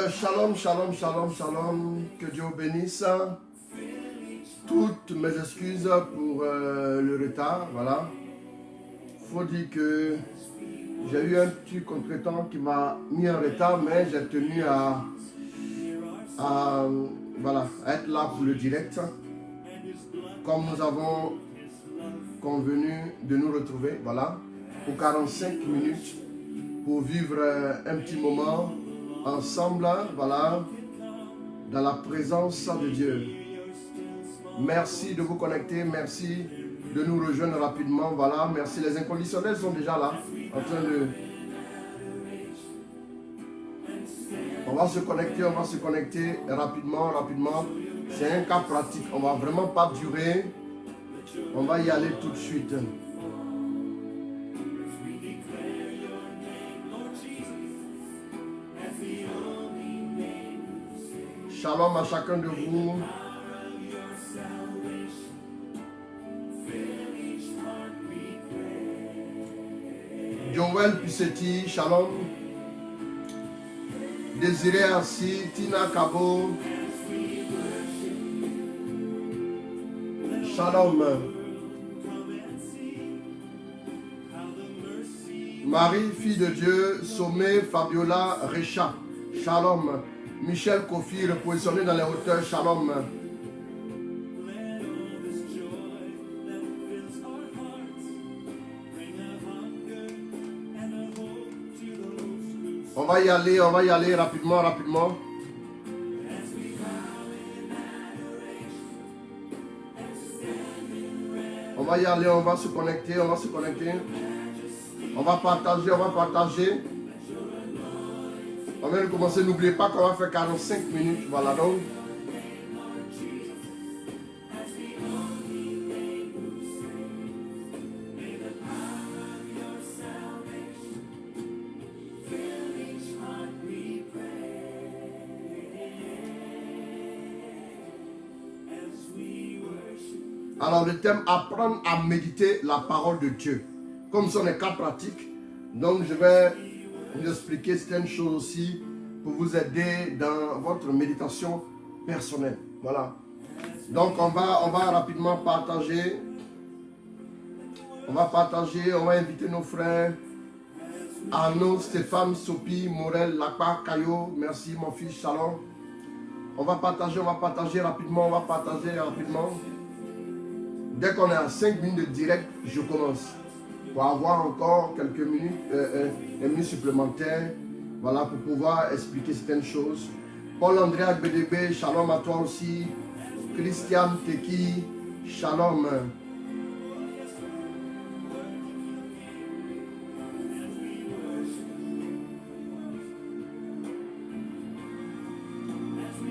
Shalom, shalom, shalom, shalom. Que Dieu vous bénisse. Toutes mes excuses pour le retard. Voilà. Faut dire que j'ai eu un petit contretemps qui m'a mis en retard, mais j'ai tenu voilà, à être là pour le direct. Comme nous avons convenu de nous retrouver, voilà, pour 45 minutes, pour vivre un petit moment ensemble, voilà, dans la présence de Dieu. Merci de vous connecter, merci de nous rejoindre rapidement, voilà, merci. Les inconditionnels sont déjà là, en train de... On va se connecter rapidement. C'est un cas pratique, on va vraiment pas durer, on va y aller tout de suite. Shalom à chacun de vous. Joël Pissetti, shalom. Désiré Assi, Tina Kabo. Shalom. Marie, fille de Dieu, Sommet, Fabiola, Recha. Shalom. Michel Kofi, repositionné dans les hauteurs. Shalom. On va y aller rapidement. On va y aller, on va se connecter. On va partager. On vient de commencer, n'oubliez pas qu'on va faire 45 minutes, voilà donc. Alors le thème, apprendre à méditer la parole de Dieu. Comme ce sont les cas pratiques, donc je vais vous expliquer certaines choses aussi pour vous aider dans votre méditation personnelle. Voilà. Donc on va rapidement partager. On va inviter nos frères Arnaud, Stéphane, Sophie, Morel, Lakpa, Kayo. Merci mon fils, shalom. On va partager rapidement. Dès qu'on est à 5 minutes de direct, je commence. Pour avoir encore quelques minutes, des minutes supplémentaires, voilà, pour pouvoir expliquer certaines choses. Paul-André BDB, shalom à toi aussi. Christian Teki, shalom.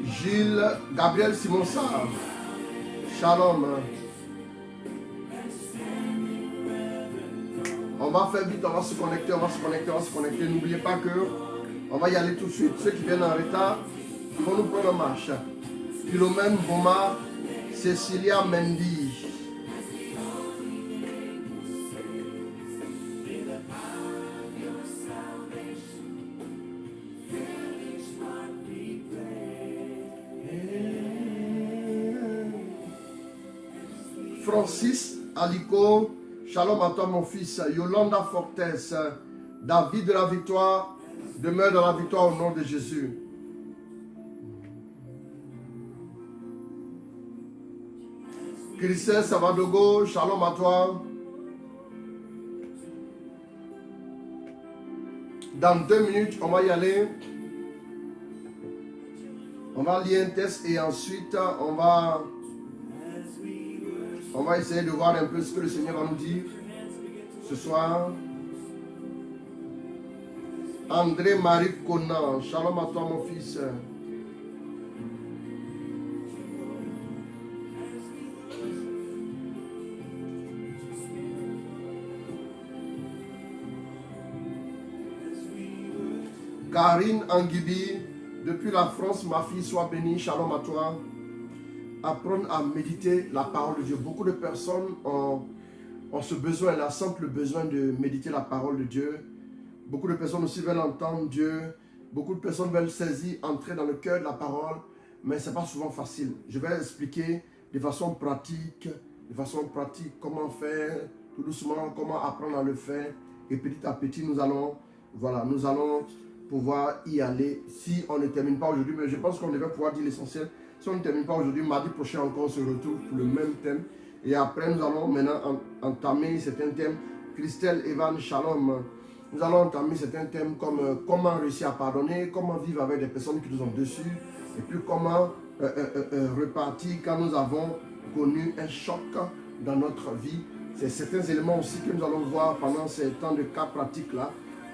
Gilles, Gabriel Simonsard, shalom. On va faire vite, on va se connecter. N'oubliez pas que on va y aller tout de suite. Ceux qui viennent en retard, ils vont nous prendre en marche. Philomène Boma, Cecilia Mendy. Francis Aliko. Shalom à toi mon fils, Yolanda Fortes, David de la victoire, demeure dans la victoire au nom de Jésus. Christelle Savadogo, shalom à toi. Dans 2 minutes, on va y aller. On va lire un test et ensuite on va essayer de voir un peu ce que le Seigneur va nous dire ce soir. André-Marie Conan, shalom à toi mon fils. Karine Anguibi, depuis la France, ma fille, sois bénie, shalom à toi. Apprendre à méditer la parole de Dieu. Beaucoup de personnes ont ce besoin, la simple besoin de méditer la parole de Dieu. Beaucoup de personnes aussi veulent entendre Dieu, Beaucoup de personnes veulent saisir, entrer dans le cœur de la parole, mais ce n'est pas souvent facile. Je vais expliquer de façon pratique comment faire, tout doucement, comment apprendre à le faire. Et petit à petit, nous allons pouvoir y aller si on ne termine pas aujourd'hui. Mais je pense qu'on devrait pouvoir dire l'essentiel. Si on ne termine pas aujourd'hui, mardi prochain encore, on se retrouve pour le même thème. Et après, nous allons maintenant entamer certains thèmes. Christelle, Evan, Shalom. Nous allons entamer certains thèmes comme comment réussir à pardonner, comment vivre avec des personnes qui nous ont dessus, et puis comment repartir quand nous avons connu un choc dans notre vie. C'est certains éléments aussi que nous allons voir pendant ces temps de cas pratiques là.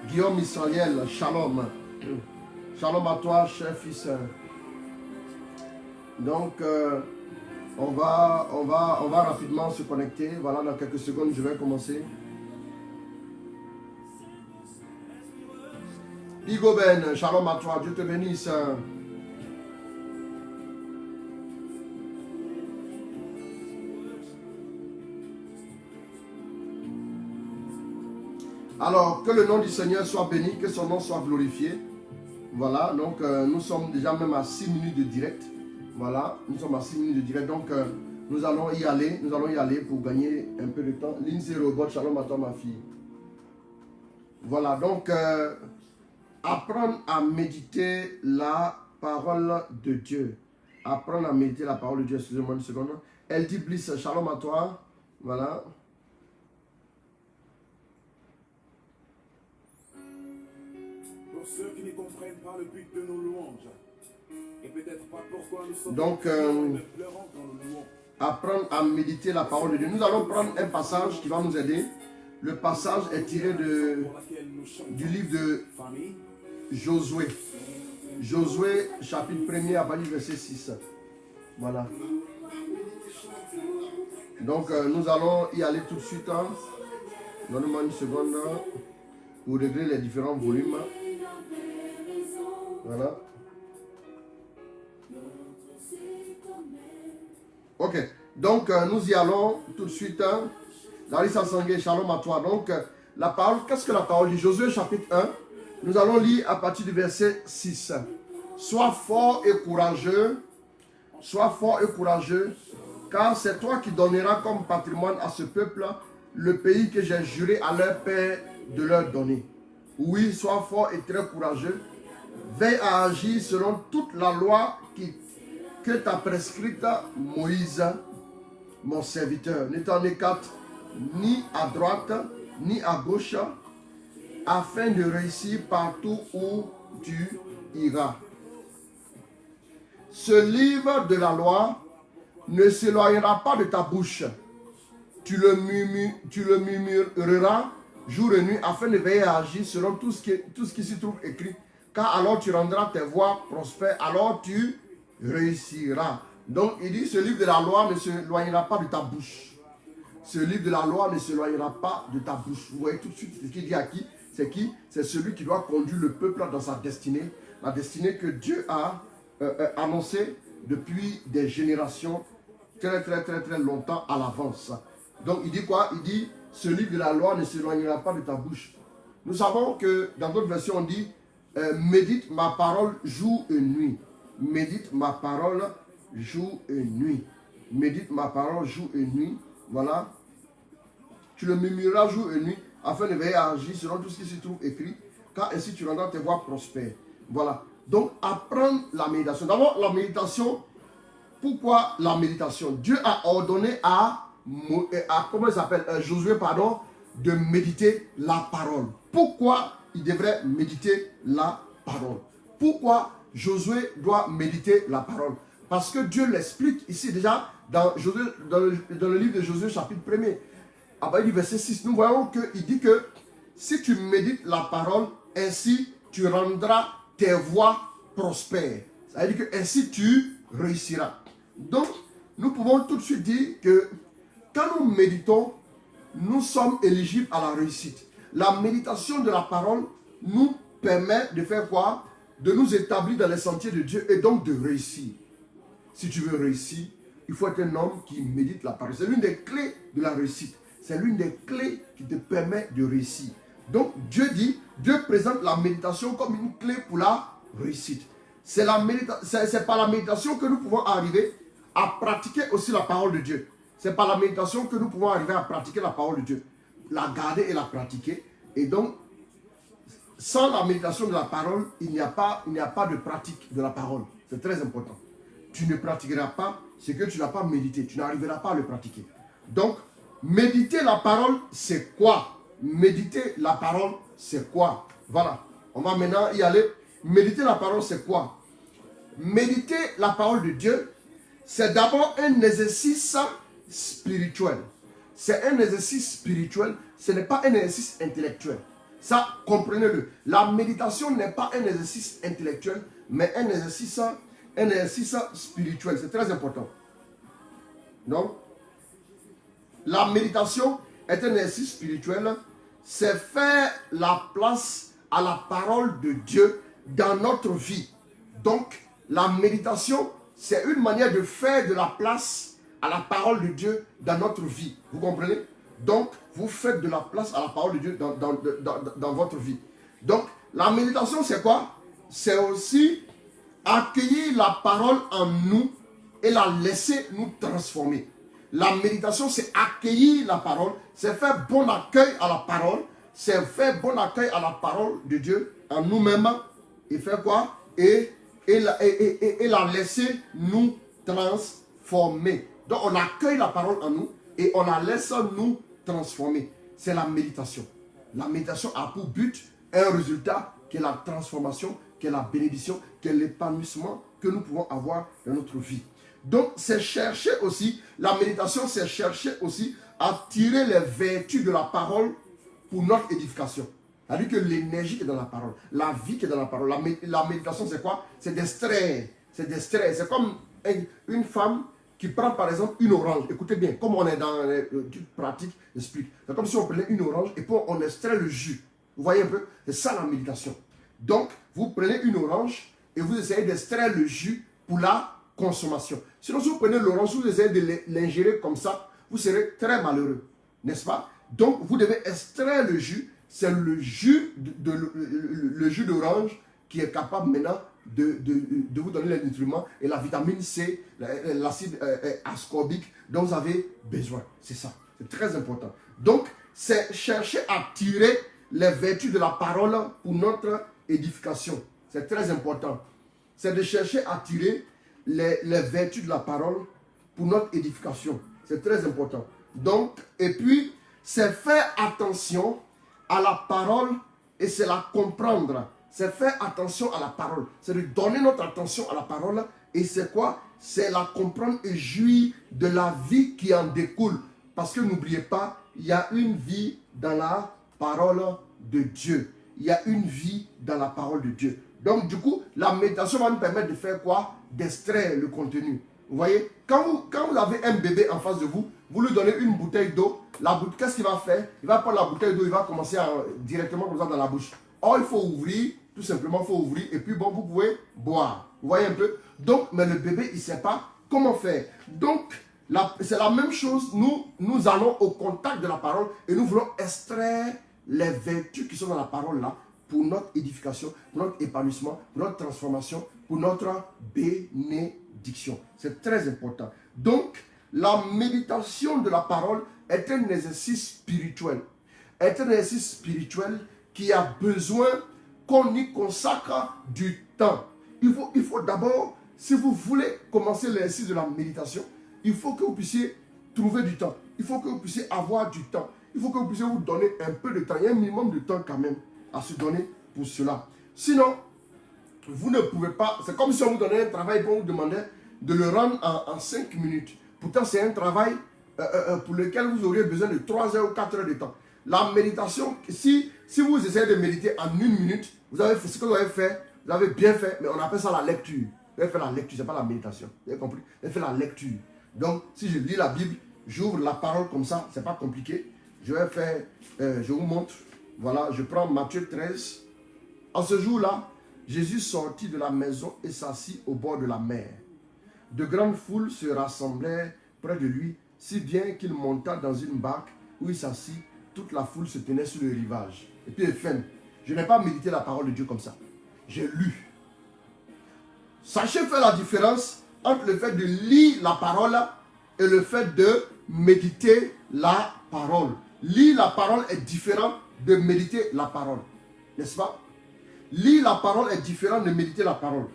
Guillaume Israël, Shalom. Shalom à toi, cher fils. Donc, on va rapidement se connecter. Voilà, dans quelques secondes, je vais commencer. Bigo Ben, shalom à toi, Dieu te bénisse. Alors, que le nom du Seigneur soit béni, que son nom soit glorifié. Voilà, donc nous sommes déjà même à 6 minutes de direct. Voilà, nous sommes à 6 minutes de direct, donc nous allons y aller pour gagner un peu de temps. Lindsay Robot, shalom à toi ma fille. Voilà, donc apprendre à méditer la parole de Dieu. Apprendre à méditer la parole de Dieu, excusez-moi une seconde. Elle dit Bliss, shalom à toi. Voilà. Pour ceux qui ne comprennent pas le but de nos louanges, et peut-être pas pourquoi nous sommes donc, pleurant dans nos louanges. Apprendre à méditer la parole de Dieu. Nous allons prendre un passage qui va nous aider. Le passage est tiré du livre de Josué. Josué, chapitre 1er, à partir du verset 6. Voilà. Donc, nous allons y aller tout de suite. Hein. Donnez-moi une seconde pour régler les différents volumes. Voilà. Ok. Donc, nous y allons tout de suite. Hein. Larissa Sangué, shalom à toi. Donc, la parole, qu'est-ce que la parole dit? Josué, chapitre 1. Nous allons lire à partir du verset 6. Sois fort et courageux. Sois fort et courageux. Car c'est toi qui donneras comme patrimoine à ce peuple le pays que j'ai juré à leur père de leur donner. Oui, sois fort et très courageux. Veille à agir selon toute la loi que t'a prescrite Moïse, mon serviteur. Ne t'en écarte ni à droite, ni à gauche, afin de réussir partout où tu iras. Ce livre de la loi ne s'éloignera pas de ta bouche. Tu le murmureras jour et nuit afin de veiller à agir selon tout ce qui s'y trouve écrit. Car alors tu rendras tes voies prospères, alors tu réussiras. Donc il dit, ce livre de la loi ne s'éloignera pas de ta bouche. Ce livre de la loi ne s'éloignera pas de ta bouche. Vous voyez tout de suite ce qu'il dit à qui? C'est qui? C'est celui qui doit conduire le peuple dans sa destinée. La destinée que Dieu a annoncée depuis des générations très longtemps à l'avance. Donc il dit quoi? Il dit, ce livre de la loi ne s'éloignera pas de ta bouche. Nous savons que dans d'autres versions on dit, médite ma parole jour et nuit. Médite ma parole jour et nuit. Médite ma parole jour et nuit. Voilà. Tu le murmureras jour et nuit afin de veiller à agir selon tout ce qui se trouve écrit, car ainsi tu rendras tes voies prospères. Voilà. Donc apprendre la méditation. D'abord la méditation. Pourquoi la méditation? Dieu a ordonné à comment il s'appelle, Josué, pardon, de méditer la parole. Pourquoi il devrait méditer la parole? Pourquoi Josué doit méditer la parole? Parce que Dieu l'explique ici déjà dans le livre de Josué chapitre 1er. À partir du verset 6, nous voyons qu'il dit que si tu médites la parole, ainsi tu rendras tes voies prospères. Ça veut dire que ainsi tu réussiras. Donc, nous pouvons tout de suite dire que quand nous méditons, nous sommes éligibles à la réussite. La méditation de la parole nous permet de faire quoi? De nous établir dans les sentiers de Dieu et donc de réussir. Si tu veux réussir, il faut être un homme qui médite la parole. C'est l'une des clés de la réussite. C'est l'une des clés qui te permet de réussir. Donc Dieu dit, Dieu présente la méditation comme une clé pour la réussite. C'est par la méditation que nous pouvons arriver à pratiquer aussi la parole de Dieu. C'est par la méditation que nous pouvons arriver à pratiquer la parole de Dieu. La garder et la pratiquer. Et donc, sans la méditation de la parole, il n'y a pas de pratique de la parole. C'est très important. Tu ne pratiqueras pas ce que tu n'as pas médité. Tu n'arriveras pas à le pratiquer. Donc, méditer la parole, c'est quoi? Méditer la parole, c'est quoi? Voilà. On va maintenant y aller. Méditer la parole, c'est quoi? Méditer la parole de Dieu, c'est d'abord un exercice spirituel. C'est un exercice spirituel, ce n'est pas un exercice intellectuel. Ça, comprenez-le. La méditation n'est pas un exercice intellectuel, mais un exercice spirituel. C'est très important. Donc, la méditation est un exercice spirituel. C'est faire la place à la parole de Dieu dans notre vie. Donc, la méditation, c'est une manière de faire de la place à la parole de Dieu dans notre vie. Vous comprenez? Donc, vous faites de la place à la parole de Dieu dans votre vie. Donc, la méditation, c'est quoi? C'est aussi accueillir la parole en nous et la laisser nous transformer. La méditation, c'est accueillir la parole, c'est faire bon accueil à la parole, c'est faire bon accueil à la parole de Dieu en nous-mêmes et faire quoi? Et la laisser nous transformer. Donc, on accueille la parole en nous et on la laisse nous transformer. C'est la méditation. La méditation a pour but un résultat qui est la transformation, qui est la bénédiction, qui est l'épanouissement que nous pouvons avoir dans notre vie. Donc, c'est chercher aussi, la méditation, c'est chercher aussi à tirer les vertus de la parole pour notre édification. C'est-à-dire que l'énergie qui est dans la parole, la vie qui est dans la parole. La méditation, c'est quoi? C'est d'extraire. C'est d'extraire. C'est comme une femme qui prend par exemple une orange. Écoutez bien, comme on est dans l'étude pratique, j'explique. C'est comme si on prenait une orange et puis on extrait le jus. Vous voyez un peu? C'est ça la méditation. Donc, vous prenez une orange et vous essayez d'extraire le jus pour la consommation. Sinon, si vous prenez l'orange, si vous essayez de l'ingérer comme ça, vous serez très malheureux. N'est-ce pas? Donc, vous devez extraire le jus. C'est le jus d'orange qui est capable maintenant de vous donner les nutriments et la vitamine C, l'acide ascorbique dont vous avez besoin. C'est ça. C'est très important. Donc, c'est chercher à tirer les vertus de la parole pour notre édification. C'est très important. C'est de chercher à tirer les vertus de la parole pour notre édification. C'est très important. Donc, et puis, c'est faire attention à la parole et c'est la comprendre. C'est faire attention à la parole. C'est de donner notre attention à la parole. Et c'est quoi? C'est la comprendre et jouir de la vie qui en découle. Parce que n'oubliez pas, il y a une vie dans la parole de Dieu. Il y a une vie dans la parole de Dieu. Donc du coup, la méditation va nous permettre de faire quoi? D'extraire le contenu. Vous voyez, quand vous avez un bébé en face de vous, vous lui donnez une bouteille d'eau. Qu'est-ce qu'il va faire? Il va prendre la bouteille d'eau, il va commencer directement comme ça dans la bouche. Or, il faut ouvrir, tout simplement, il faut ouvrir. Et puis bon, vous pouvez boire. Vous voyez un peu? Donc, mais le bébé, il ne sait pas comment faire. Donc, c'est la même chose. Nous allons au contact de la parole et nous voulons extraire les vertus qui sont dans la parole là pour notre édification, pour notre épanouissement, pour notre transformation, pour notre bénédiction. C'est très important. Donc, la méditation de la parole est un exercice spirituel. Est un exercice spirituel qui a besoin qu'on y consacre du temps. Il faut d'abord, si vous voulez commencer l'exercice de la méditation, il faut que vous puissiez trouver du temps. Il faut que vous puissiez avoir du temps. Il faut que vous puissiez vous donner un peu de temps. Il y a un minimum de temps quand même à se donner pour cela. Sinon, vous ne pouvez pas. C'est comme si on vous donnait un travail pour vous demander de le rendre en 5 minutes. Pourtant, c'est un travail pour lequel vous auriez besoin de 3 heures ou 4 heures de temps. La méditation, si vous essayez de méditer en 1 minute, vous avez fait ce que vous avez fait, vous avez bien fait, mais on appelle ça la lecture. Vous avez fait la lecture, ce n'est pas la méditation. Vous avez compris? Vous avez fait la lecture. Donc, si je lis la Bible, j'ouvre la parole comme ça, ce n'est pas compliqué. Je vais faire, je vous montre. Voilà, je prends Matthieu 13. En ce jour-là, Jésus sortit de la maison et s'assit au bord de la mer. De grandes foules se rassemblèrent près de lui, si bien qu'il monta dans une barque où il s'assit. Toute la foule se tenait sur le rivage. et puis FM. Je n'ai pas médité la parole de Dieu comme ça. J'ai lu. Sachez faire la différence entre le fait de lire la parole et le fait de méditer la parole. Lire la parole est différent de méditer la parole. N'est-ce pas? Lire la parole est différent de méditer la parole.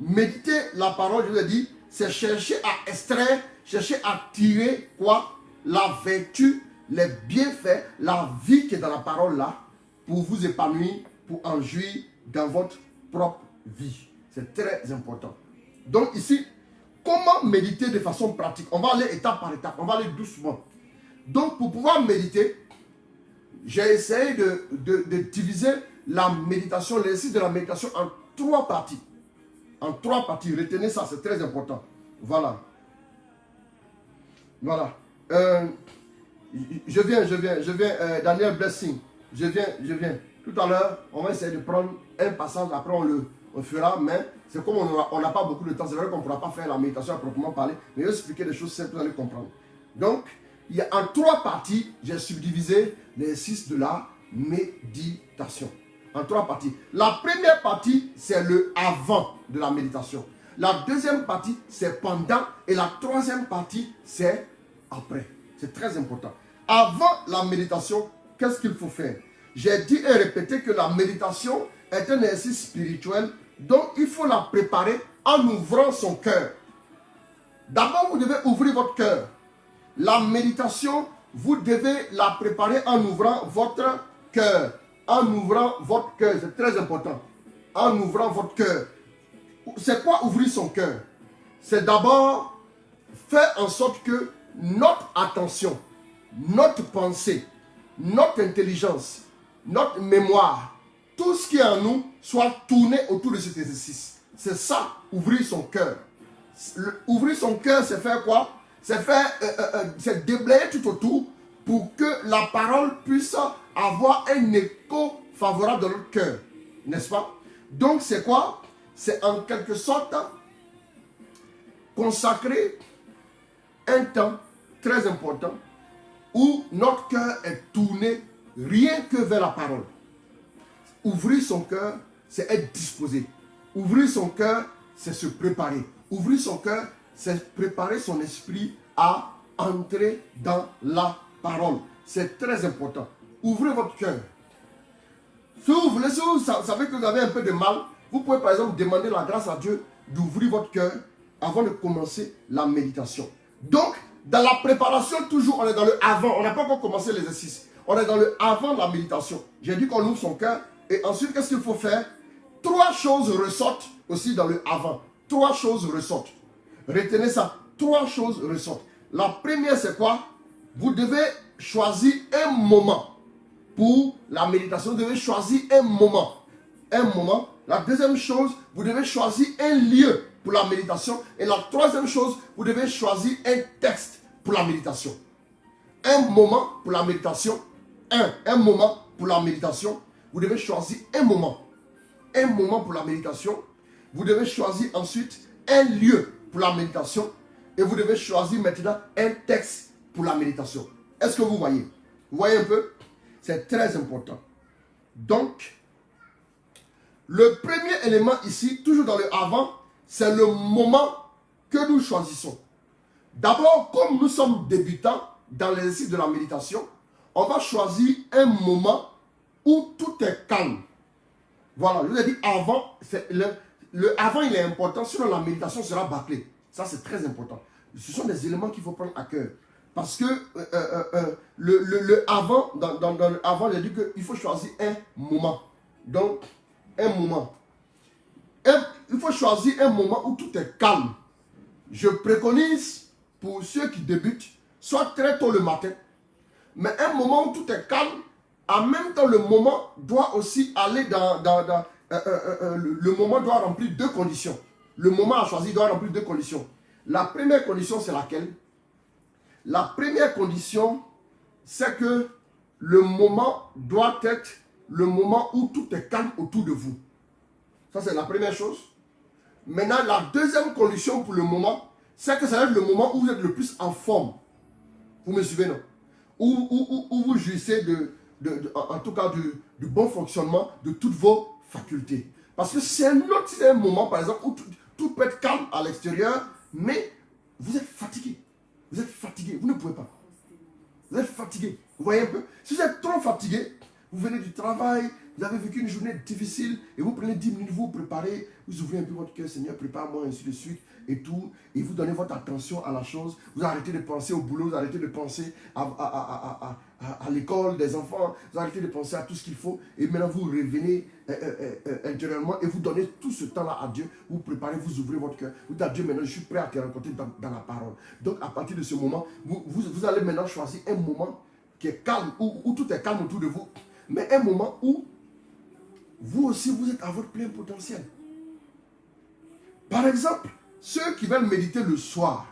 Méditer la parole, je vous ai dit, c'est chercher à extraire, chercher à tirer quoi? La vertu, les bienfaits, la vie qui est dans la parole là, pour vous épanouir, pour en jouir dans votre propre vie. C'est très important. Donc ici, comment méditer de façon pratique? On va aller étape par étape, on va aller doucement. Donc pour pouvoir méditer, j'ai essayé de diviser la méditation, l'exercice de la méditation en 3 parties. En 3 parties, retenez ça, c'est très important. Voilà. Voilà. Je viens, Daniel Blessing. Je viens. Tout à l'heure, on va essayer de prendre un passage, après on le fera, mais c'est comme on n'a pas beaucoup de temps, c'est vrai qu'on ne pourra pas faire la méditation à proprement parler, mais je vais expliquer des choses simples, vous allez comprendre. Donc, il y a en 3 parties, j'ai subdivisé l'exercice de la méditation. En 3 parties. La première partie, c'est le avant de la méditation. La deuxième partie, c'est pendant. Et la troisième partie, c'est après. C'est très important. Avant la méditation, qu'est-ce qu'il faut faire? J'ai dit et répété que la méditation est un exercice spirituel, donc il faut la préparer en ouvrant son cœur. D'abord, vous devez ouvrir votre cœur. La méditation, vous devez la préparer en ouvrant votre cœur. En ouvrant votre cœur, c'est très important. En ouvrant votre cœur. C'est quoi ouvrir son cœur? C'est d'abord faire en sorte que notre attention, notre pensée, notre intelligence, notre mémoire, tout ce qui est en nous soit tourné autour de cet exercice. C'est ça, ouvrir son cœur. Ouvrir son cœur, c'est faire quoi? C'est déblayer tout autour pour que la parole puisse avoir un écho favorable dans notre cœur. N'est-ce pas? Donc c'est quoi? C'est en quelque sorte consacrer un temps très important où notre cœur est tourné rien que vers la parole. Ouvrir son cœur, c'est être disposé. Ouvrir son cœur, c'est se préparer. Ouvrir son cœur, c'est préparer son esprit à entrer dans la parole. C'est très important. Ouvrez votre cœur. Si vous savez que vous avez un peu de mal, vous pouvez par exemple demander la grâce à Dieu d'ouvrir votre cœur avant de commencer la méditation. Donc, dans la préparation, toujours, on est dans le avant. On n'a pas encore commencé l'exercice. On est dans le avant de la méditation. J'ai dit qu'on ouvre son cœur. Et ensuite, qu'est-ce qu'il faut faire? 3 choses ressortent aussi dans le avant. 3 choses ressortent. Retenez ça. 3 choses ressortent. La première, c'est quoi? Vous devez choisir un moment pour la méditation. Vous devez choisir un moment. Un moment. La deuxième chose, vous devez choisir un lieu pour la méditation. Et la troisième chose, vous devez choisir un texte pour la méditation. Un moment pour la méditation. Un moment pour la méditation. Vous devez choisir un moment. Un moment pour la méditation. Vous devez choisir ensuite un lieu pour la méditation. Et vous devez choisir maintenant un texte pour la méditation. Est-ce que vous voyez? Vous voyez un peu? C'est très important. Donc, le premier élément ici, toujours dans le avant, c'est le moment que nous choisissons. D'abord, comme nous sommes débutants dans l'exercice de la méditation, on va choisir un moment où tout est calme. Voilà, je vous ai dit avant, le avant il est important, sinon la méditation sera bâclée. Ça c'est très important. Ce sont des éléments qu'il faut prendre à cœur. Parce que le avant, dans le avant, j'ai dit qu'il faut choisir un moment. Donc, un moment. Il faut choisir un moment où tout est calme. Je préconise pour ceux qui débutent, soit très tôt le matin, mais un moment où tout est calme, en même temps le moment doit aussi aller le moment doit remplir 2 conditions. Le moment à choisir doit remplir 2 conditions. La première condition, c'est laquelle? La première condition, c'est que le moment doit être le moment où tout est calme autour de vous. Ça, c'est la première chose. Maintenant, la deuxième condition pour le moment, c'est que ça va être le moment où vous êtes le plus en forme. Vous me suivez, non? Où vous jouissez en tout cas du bon fonctionnement de toutes vos facultés. Parce que c'est un moment, par exemple, où tout peut être calme à l'extérieur, mais vous êtes fatigué. Vous êtes fatigué, vous ne pouvez pas. Vous êtes fatigué. Vous voyez un peu? Si vous êtes trop fatigué, vous venez du travail, vous avez vécu une journée difficile, et vous prenez 10 minutes, vous vous préparez, vous ouvrez un peu votre cœur, Seigneur, prépare-moi, ainsi de suite, et tout, et vous donnez votre attention à la chose, vous arrêtez de penser au boulot, vous arrêtez de penser à l'école des enfants, vous arrêtez de penser à tout ce qu'il faut, et maintenant vous revenez intérieurement, et vous donnez tout ce temps-là à Dieu, vous préparez, vous ouvrez votre cœur, vous dites à Dieu, maintenant je suis prêt à te rencontrer dans la parole. Donc à partir de ce moment, vous allez maintenant choisir un moment qui est calme, où tout est calme autour de vous, mais un moment où vous aussi vous êtes à votre plein potentiel. Par exemple, ceux qui veulent méditer le soir,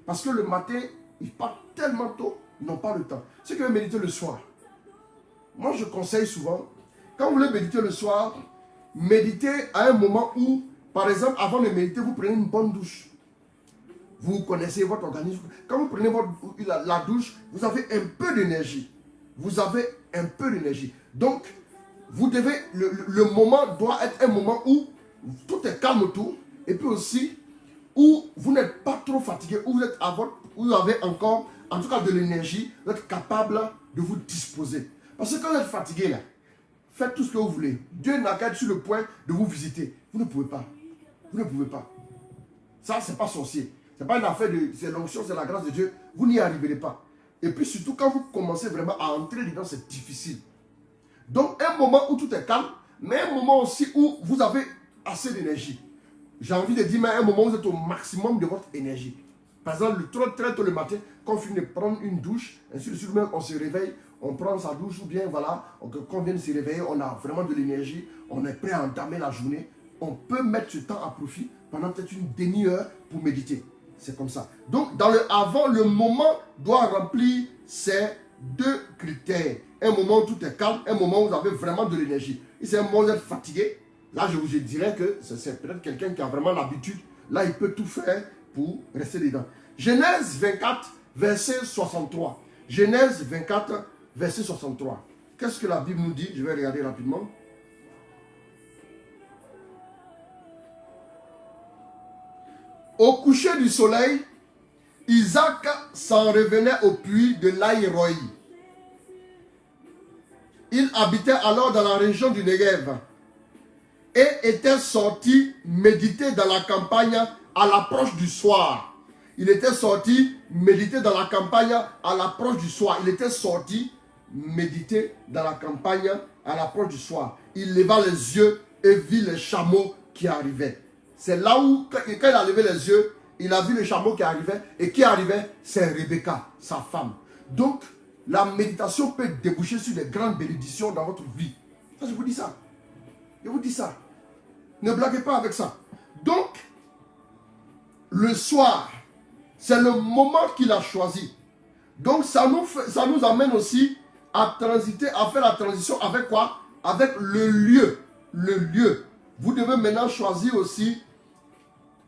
parce que le matin, ils partent tellement tôt, ils n'ont pas le temps. Ceux qui veulent méditer le soir, moi je conseille souvent, quand vous voulez méditer le soir, méditez à un moment où, par exemple, avant de méditer, vous prenez une bonne douche. Vous connaissez votre organisme. Quand vous prenez la douche, vous avez un peu d'énergie. Vous avez un peu d'énergie. Donc, vous devez, le moment doit être un moment où tout est calme autour. Et puis aussi, où vous n'êtes pas trop fatigué, où vous êtes vous avez encore, en tout cas de l'énergie, vous êtes capable de vous disposer. Parce que quand vous êtes fatigué là, faites tout ce que vous voulez. Dieu n'a qu'à être sur le point de vous visiter. Vous ne pouvez pas. Vous ne pouvez pas. Ça, ce n'est pas sorcier. Ce n'est pas une affaire c'est l'onction, c'est la grâce de Dieu. Vous n'y arriverez pas. Et puis surtout, quand vous commencez vraiment à entrer dedans, c'est difficile. Donc, un moment où tout est calme, mais un moment aussi où vous avez assez d'énergie. J'ai envie de dire, mais un moment où vous êtes au maximum de votre énergie. Par exemple, très tôt le matin, quand on finit de prendre une douche, ainsi de suite, même on se réveille, on prend sa douche, ou bien voilà, quand on vient de se réveiller, on a vraiment de l'énergie, on est prêt à entamer la journée. On peut mettre ce temps à profit pendant peut-être une demi-heure pour méditer. C'est comme ça. Donc, dans le avant, le moment doit remplir ces deux critères. Un moment où tout est calme, un moment où vous avez vraiment de l'énergie. Et c'est un moment où vous êtes fatigué. Là, je vous dirais que c'est peut-être quelqu'un qui a vraiment l'habitude. Là, il peut tout faire pour rester dedans. Genèse 24, verset 63. Genèse 24, verset 63. Qu'est-ce que la Bible nous dit? Je vais regarder rapidement. Au coucher du soleil, Isaac s'en revenait au puits de Laï-Roi. Il habitait alors dans la région du Negev et était sorti méditer dans la campagne à l'approche du soir. Il était sorti méditer dans la campagne à l'approche du soir. Il était sorti méditer dans la campagne à l'approche du soir. Il leva les yeux et vit les chameaux qui arrivaient. C'est là où, quand il a levé les yeux, il a vu le chameau qui arrivait. Et qui arrivait? C'est Rebecca, sa femme. Donc, la méditation peut déboucher sur des grandes bénédictions dans votre vie. Ça, je vous dis ça. Je vous dis ça. Ne blaguez pas avec ça. Donc, le soir, c'est le moment qu'il a choisi. Donc, ça nous amène aussi à transiter, à faire la transition avec quoi? Avec le lieu. Le lieu. Vous devez maintenant choisir aussi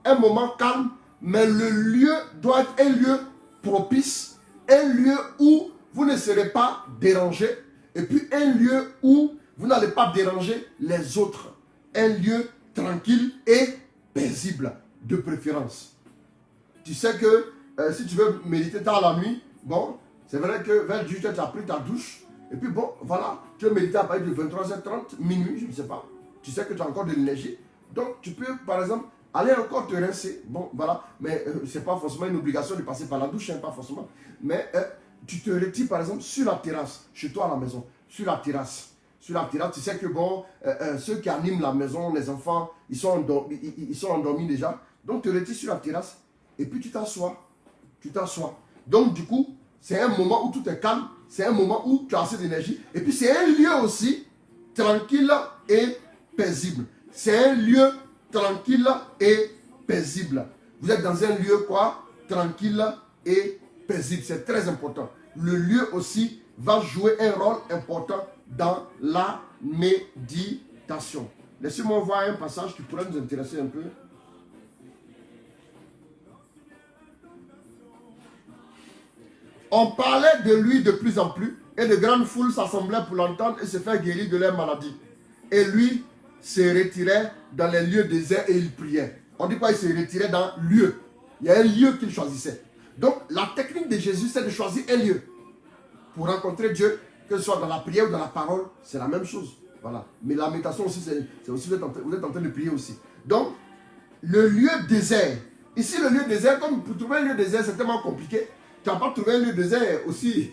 un moment calme, mais le lieu doit être un lieu propice, un lieu où vous ne serez pas dérangé, et puis un lieu où vous n'allez pas déranger les autres. Un lieu tranquille et paisible, de préférence. Tu sais que si tu veux méditer tard la nuit, bon, c'est vrai que vers 18h, tu as pris ta douche, et puis bon, voilà, tu veux méditer à partir de 23h30, minuit, je ne sais pas. Tu sais que tu as encore de l'énergie. Donc, tu peux, par exemple, aller encore te rincer. Bon, voilà. Mais ce n'est pas forcément une obligation de passer par la douche, hein, pas forcément. Mais tu te retires, par exemple, sur la terrasse, chez toi à la maison, sur la terrasse. Sur la terrasse, tu sais que, bon, ceux qui animent la maison, les enfants, ils sont endormis déjà. Donc, tu te retires sur la terrasse et puis tu t'assois. Tu t'assois. Donc, du coup, c'est un moment où tout est calme. C'est un moment où tu as assez d'énergie. Et puis, c'est un lieu aussi tranquille et paisible. C'est un lieu tranquille et paisible. Vous êtes dans un lieu quoi? Tranquille et paisible. C'est très important. Le lieu aussi va jouer un rôle important dans la méditation. Laissez-moi voir un passage qui pourrait nous intéresser un peu. On parlait de lui de plus en plus et de grandes foules s'assemblaient pour l'entendre et se faire guérir de leur maladie. Et lui se retirait dans les lieux déserts et il priait. On dit quoi? Il se retirait dans lieu. Il y a un lieu qu'il choisissait. Donc la technique de Jésus, c'est de choisir un lieu pour rencontrer Dieu, que ce soit dans la prière ou dans la parole, c'est la même chose. Voilà. Mais la méditation aussi, c'est aussi vous êtes en train de prier aussi. Donc, le lieu désert. Ici, le lieu désert, comme pour trouver un lieu désert, c'est tellement compliqué. Tu n'as pas trouvé un lieu désert aussi,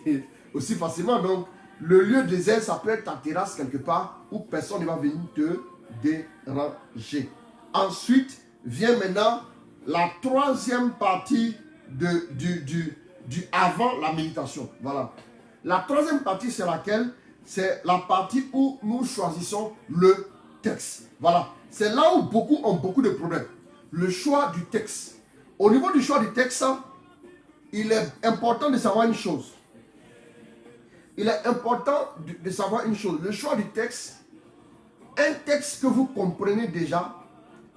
aussi facilement. Donc, le lieu désert, ça peut être ta terrasse quelque part où personne ne va venir te déranger. Ensuite, vient maintenant la troisième partie du avant la méditation. Voilà. La troisième partie, c'est laquelle? C'est la partie où nous choisissons le texte. Voilà. C'est là où beaucoup ont beaucoup de problèmes. Le choix du texte. Au niveau du choix du texte, il est important de savoir une chose. Il est important de savoir une chose. Le choix du texte, un texte que vous comprenez déjà,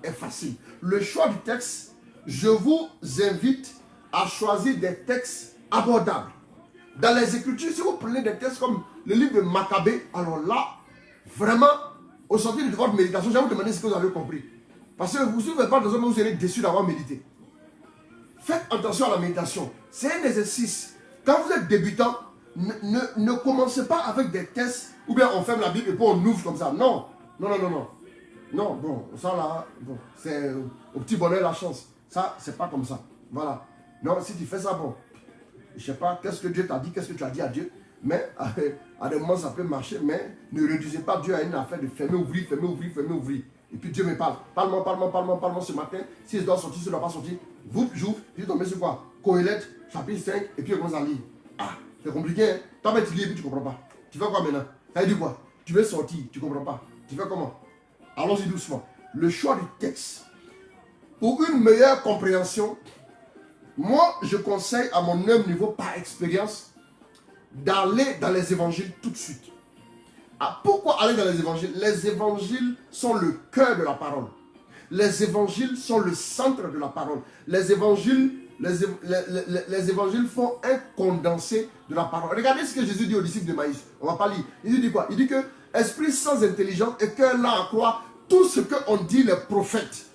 est facile. Le choix du texte, je vous invite à choisir des textes abordables. Dans les Écritures, si vous prenez des textes comme le livre de Maccabée, alors là, vraiment, au sortir de votre méditation, je vais vous demander ce que vous avez compris. Parce que vous ne faites pas de zone où vous serez déçu d'avoir médité. Faites attention à la méditation. C'est un exercice. Quand vous êtes débutant, ne commencez pas avec des textes ou bien on ferme la Bible et puis on ouvre comme ça. Non, non, non, non, non. Non, bon, ça là, bon, c'est au petit bonheur la chance. Ça, c'est pas comme ça. Voilà. Non, si tu fais ça, bon, je sais pas, qu'est-ce que Dieu t'a dit, qu'est-ce que tu as dit à Dieu. Mais à des moments, ça peut marcher, mais ne réduisez pas Dieu à une affaire de fermer, ouvrir, fermer, ouvrir, fermer, ouvrir. Et puis Dieu me parle. Parle-moi, parle-moi, parle-moi, parle-moi ce matin. Si je dois sortir, si je ne dois pas sortir, vous, j'ouvre, je suis tombé sur quoi? Coëlette, chapitre 5, et puis on commence à lire. Ah, c'est compliqué, hein? Toi, tu lis et puis tu ne comprends pas. Tu fais quoi maintenant? Ça veut dire quoi? Tu veux sortir, tu ne comprends pas. Tu fais comment? Allons-y doucement. Le choix du texte. Pour une meilleure compréhension, moi, je conseille à mon humble niveau, par expérience, d'aller dans les évangiles tout de suite. Ah, pourquoi aller dans les évangiles? Les évangiles sont le cœur de la parole. Les évangiles sont le centre de la parole. Les évangiles font un condensé de la parole. Regardez ce que Jésus dit aux disciples de Maïs. On ne va pas lire. Il dit quoi? Il dit que esprit sans intelligence et cœur là à croire tout ce qu'ont dit les prophètes.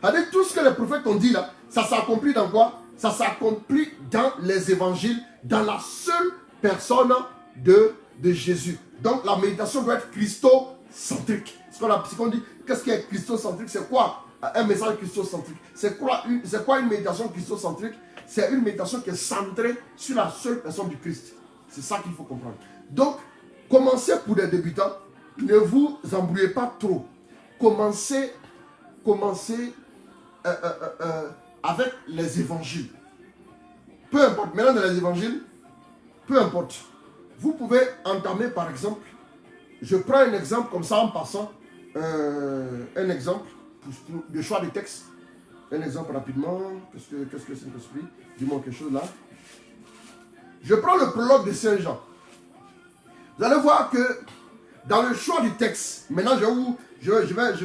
C'est-à-dire tout ce que les prophètes ont dit là, ça s'accomplit dans quoi? Ça s'accomplit dans les évangiles, dans la seule personne de Jésus. Donc la méditation doit être christocentrique. Ce qu'on dit, qu'est-ce qui est christocentrique? C'est quoi un message christocentrique? C'est quoi une méditation christocentrique? C'est une méditation qui est centrée sur la seule personne du Christ. C'est ça qu'il faut comprendre. Donc, commencez pour des débutants. Ne vous embrouillez pas trop. Commencez avec les évangiles. Peu importe. Maintenant, dans les évangiles, peu importe. Vous pouvez entamer, par exemple, je prends un exemple comme ça en passant, un exemple de choix de texte. Un exemple rapidement. Qu'est-ce que c'est que l'esprit? Dis-moi quelque chose là. Je prends le prologue de Saint Jean. Vous allez voir que dans le choix du texte, maintenant je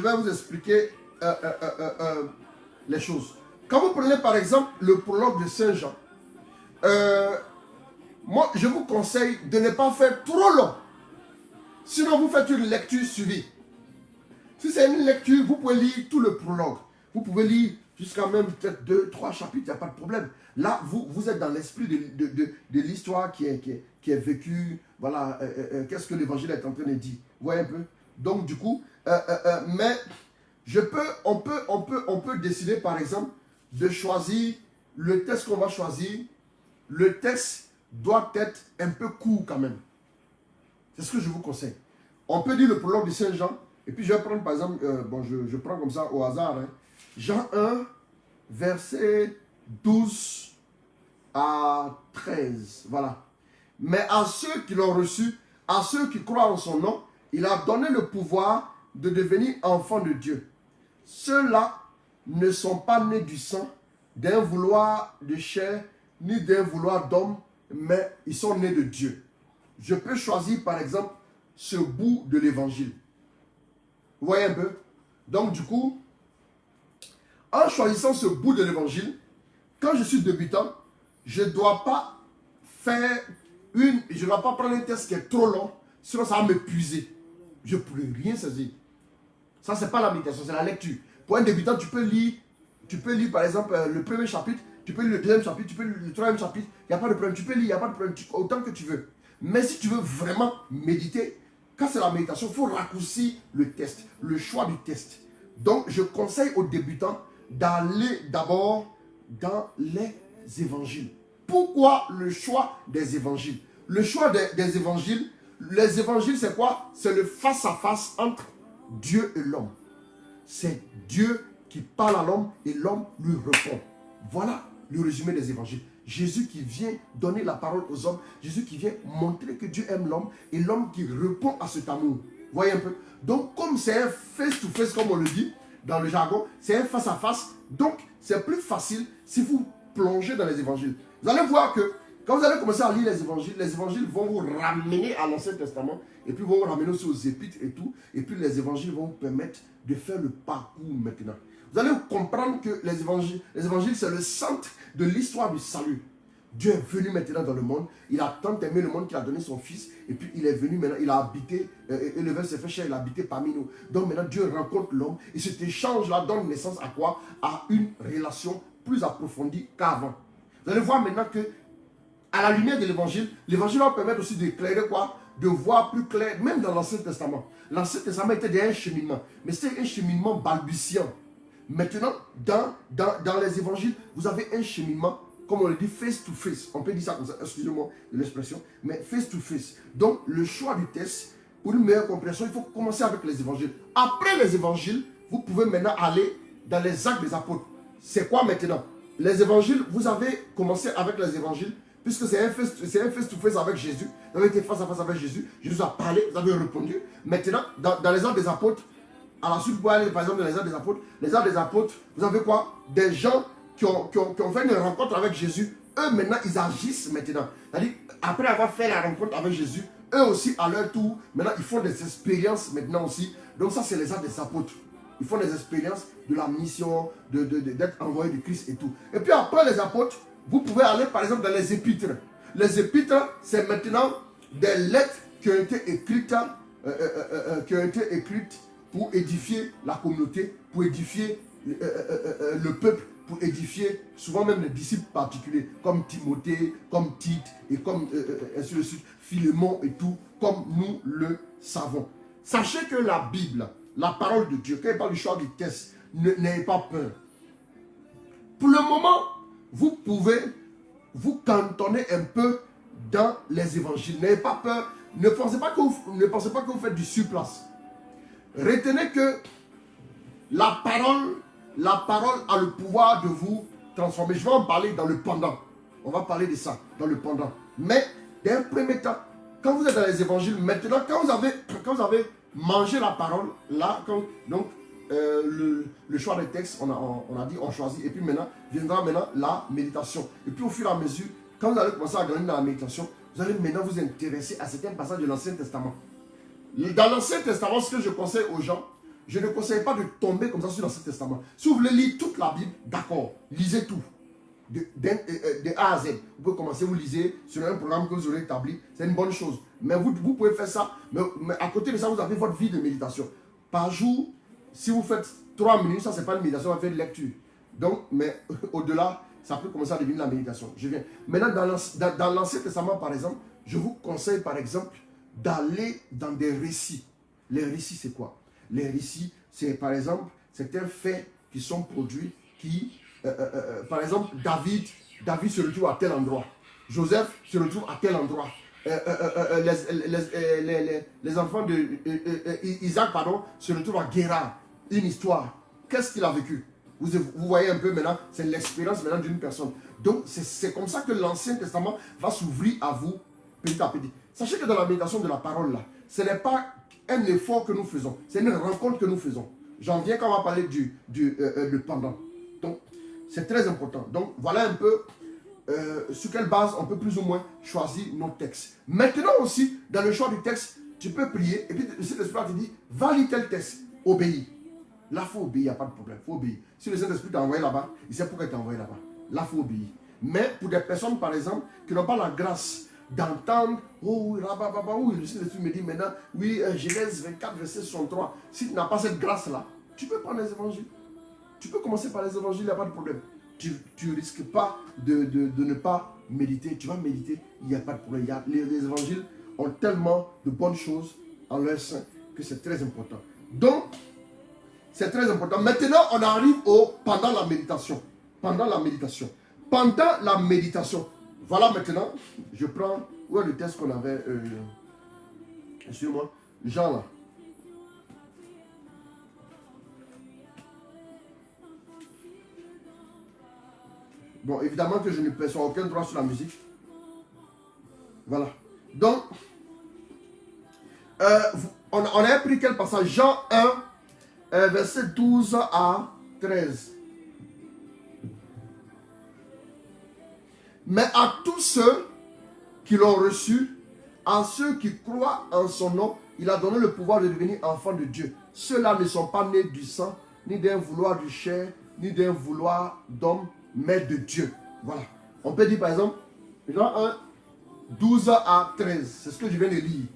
vais vous expliquer les choses. Quand vous prenez par exemple le prologue de Saint Jean, moi je vous conseille de ne pas faire trop long. Sinon vous faites une lecture suivie. Si c'est une lecture, vous pouvez lire tout le prologue. Vous pouvez lire jusqu'à même peut-être 2-3 chapitres, il n'y a pas de problème. Là, vous êtes dans l'esprit de l'histoire qui est vécue. Voilà, qu'est-ce que l'évangile est en train de dire. Vous voyez un peu? Donc du coup, mais on peut décider par exemple de choisir le texte qu'on va choisir. Le texte doit être un peu court quand même. C'est ce que je vous conseille. On peut dire le prologue de Saint Jean. Et puis je vais prendre par exemple, je prends comme ça au hasard. Hein. Jean 1, verset 12 à 13. Voilà. Mais à ceux qui l'ont reçu, à ceux qui croient en son nom, il a donné le pouvoir de devenir enfants de Dieu. Ceux-là ne sont pas nés du sang, d'un vouloir de chair, ni d'un vouloir d'homme, mais ils sont nés de Dieu. Je peux choisir par exemple ce bout de l'évangile. Vous voyez un peu? Donc du coup, en choisissant ce bout de l'évangile, quand je suis débutant, je ne dois pas faire je ne vais pas prendre un texte qui est trop long, sinon ça va m'épuiser. Je ne pourrai rien saisir. Ça, ce n'est pas la méditation, c'est la lecture. Pour un débutant, tu peux lire par exemple le premier chapitre, tu peux lire le deuxième chapitre, tu peux lire le troisième chapitre, il n'y a pas de problème, tu peux lire, il n'y a pas de problème, autant que tu veux. Mais si tu veux vraiment méditer, quand c'est la méditation, il faut raccourcir le test, le choix du test. Donc, je conseille aux débutants d'aller d'abord dans les évangiles. Pourquoi le choix des évangiles? Le choix des évangiles, les évangiles c'est quoi? C'est le face-à-face entre Dieu et l'homme. C'est Dieu qui parle à l'homme et l'homme lui répond. Voilà le résumé des évangiles. Jésus qui vient donner la parole aux hommes, Jésus qui vient montrer que Dieu aime l'homme et l'homme qui répond à cet amour. Voyez un peu. Donc comme c'est un face-to-face comme on le dit dans le jargon, c'est un face-à-face, donc c'est plus facile si vous plongez dans les évangiles. Vous allez voir que quand vous allez commencer à lire les évangiles vont vous ramener à l'Ancien Testament et puis vont vous ramener aussi aux épîtres et tout. Et puis les évangiles vont vous permettre de faire le parcours maintenant. Vous allez comprendre que les évangiles c'est le centre de l'histoire du salut. Dieu est venu maintenant dans le monde. Il a tant aimé le monde qu'il a donné son fils. Et puis il est venu maintenant, il a habité, et le verset s'est fait chair, il a habité parmi nous. Donc maintenant Dieu rencontre l'homme. Et cet échange-là donne naissance à quoi? À une relation plus approfondie qu'avant. Vous allez voir maintenant que, à la lumière de l'évangile va permettre aussi d'éclairer quoi? De voir plus clair, même dans l'Ancien Testament. L'Ancien Testament était un cheminement, mais c'était un cheminement balbutiant. Maintenant, dans les évangiles, vous avez un cheminement, comme on le dit, face to face. On peut dire ça comme ça, excusez-moi de l'expression, mais face to face. Donc, le choix du texte, pour une meilleure compréhension, il faut commencer avec les évangiles. Après les évangiles, vous pouvez maintenant aller dans les actes des apôtres. C'est quoi maintenant? Les évangiles, vous avez commencé avec les évangiles, puisque c'est un face-to-face avec Jésus. Vous avez été face à face avec Jésus. Jésus a parlé, vous avez répondu. Maintenant, dans les actes des apôtres, à la suite, vous pouvez aller par exemple dans les actes des apôtres. Les actes des apôtres, vous avez quoi? Des gens qui ont fait une rencontre avec Jésus. Eux, maintenant, ils agissent maintenant. C'est-à-dire, après avoir fait la rencontre avec Jésus, eux aussi, à leur tour, maintenant, ils font des expériences maintenant aussi. Donc ça, c'est les actes des apôtres. Ils font des expériences de la mission, d'être envoyés de Christ et tout. Et puis après les apôtres, vous pouvez aller par exemple dans les épîtres. Les épîtres, c'est maintenant des lettres qui ont été écrites, pour édifier la communauté, pour édifier le peuple, pour édifier souvent même les disciples particuliers, comme Timothée, comme Tite, et comme ainsi de suite, Philémon et tout, comme nous le savons. Sachez que la Bible, la parole de Dieu, quand il parle du choix du texte, n'ayez pas peur. Pour le moment, vous pouvez vous cantonner un peu dans les évangiles. N'ayez pas peur. Ne pensez pas que vous faites du surplace. Retenez que la parole a le pouvoir de vous transformer. Je vais en parler dans le pendant. On va parler de ça dans le pendant. Mais d'un premier temps, quand vous êtes dans les évangiles, maintenant, quand vous avez mangé la parole, là, donc le choix des textes, on a dit, on choisit, et puis maintenant, viendra la méditation. Et puis au fur et à mesure, quand vous allez commencer à gagner dans la méditation, vous allez maintenant vous intéresser à certains passages de l'Ancien Testament. Dans l'Ancien Testament, ce que je conseille aux gens, je ne conseille pas de tomber comme ça sur l'Ancien Testament. Si vous voulez lire toute la Bible, d'accord, lisez tout. De A à Z. Vous pouvez commencer, vous lisez sur un programme que vous aurez établi, c'est une bonne chose. Mais vous pouvez faire ça, mais à côté de ça, vous avez votre vie de méditation. Par jour, si vous faites 3 minutes, ça c'est pas une méditation, on va faire une lecture. Donc, mais au-delà, ça peut commencer à devenir la méditation. Je viens. Maintenant, dans l'Ancien Testament, par exemple, je vous conseille, par exemple, d'aller dans des récits. Les récits, c'est quoi? Les récits, c'est par exemple certains faits qui sont produits qui, par exemple, David se retrouve à tel endroit. Joseph se retrouve à tel endroit. Les enfants de Isaac, se retrouvent à Guérar. Une histoire. Qu'est-ce qu'il a vécu? Vous voyez un peu maintenant, c'est l'expérience maintenant d'une personne. Donc, c'est comme ça que l'Ancien Testament va s'ouvrir à vous petit à petit. Sachez que dans la méditation de la parole, là, ce n'est pas un effort que nous faisons, c'est une rencontre que nous faisons. J'en viens quand on va parler le pendant. Donc, c'est très important. Donc, voilà un peu sur quelle base on peut plus ou moins choisir nos textes. Maintenant aussi, dans le choix du texte, tu peux prier, et puis le Saint-Esprit te dit, va lire tel texte, obéis. Là, il faut obéir, il n'y a pas de problème, il faut obéir. Si le Saint-Esprit t'a envoyé là-bas, il sait pourquoi il t'a envoyé là-bas. Là, il faut obéir. Mais pour des personnes, par exemple, qui n'ont pas la grâce d'entendre, oh, oui, le Seigneur me dit maintenant, oui, Genèse 24, verset 63. Si tu n'as pas cette grâce-là, tu peux prendre les évangiles. Tu peux commencer par les évangiles, il n'y a pas de problème. Tu ne risques pas de ne pas méditer. Tu vas méditer, il n'y a pas de problème. Les évangiles ont tellement de bonnes choses en leur sein que c'est très important. Donc, c'est très important. Maintenant, on arrive pendant la méditation. Pendant la méditation. Pendant la méditation. Voilà maintenant, je prends, où est le texte qu'on avait, excusez-moi, Jean là. Bon, évidemment que je ne perçois aucun droit sur la musique. Voilà. Donc, on a pris quel passage? Jean 1, verset 12 à 13. Mais à tous ceux qui l'ont reçu, à ceux qui croient en son nom, il a donné le pouvoir de devenir enfants de Dieu. Ceux-là ne sont pas nés du sang, ni d'un vouloir du chair, ni d'un vouloir d'homme, mais de Dieu. Voilà. On peut dire par exemple, Jean 1, 12 à 13. C'est ce que je viens de lire.